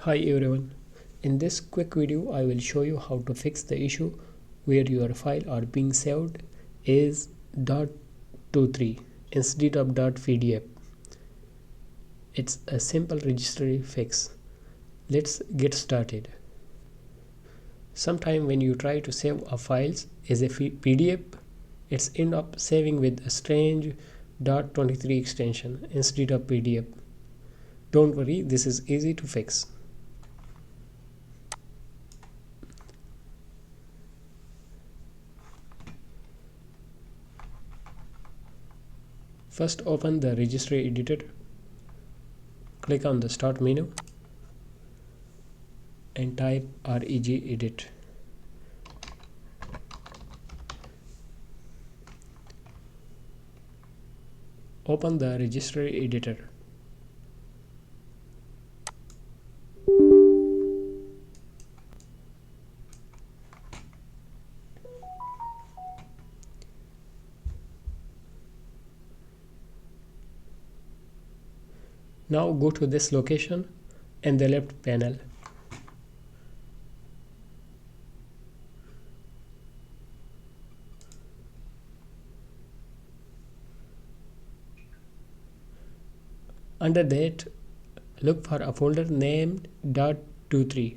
Hi everyone, in this quick video I will show you how to fix the issue where your file are being saved as .23 instead of .pdf. It's a simple registry fix. Let's get started. Sometime when you try to save a files as a PDF, it's end up saving with a strange .23 extension instead of PDF. Don't worry, this is easy to fix. First open the registry editor, click on the start menu and type regedit. Open the registry editor. Now go to this location in the left panel. Under that, look for a folder named .23.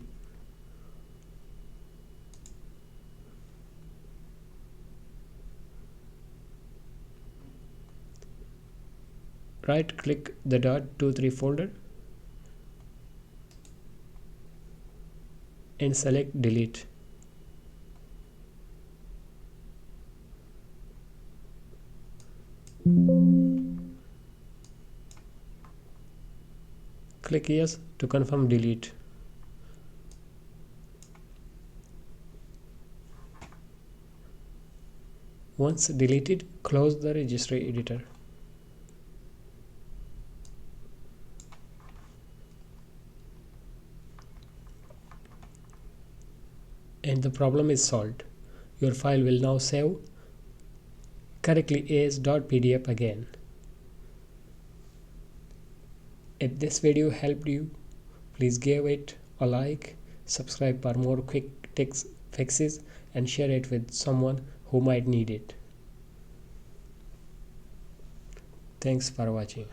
Right click the .23 folder and select delete. Click yes to confirm delete. Once deleted, close the registry editor. And the problem is solved. Your file will now save correctly as .pdf again. If this video helped you, please give it a like, subscribe for more quick tips fixes, and share it with someone who might need it. Thanks for watching.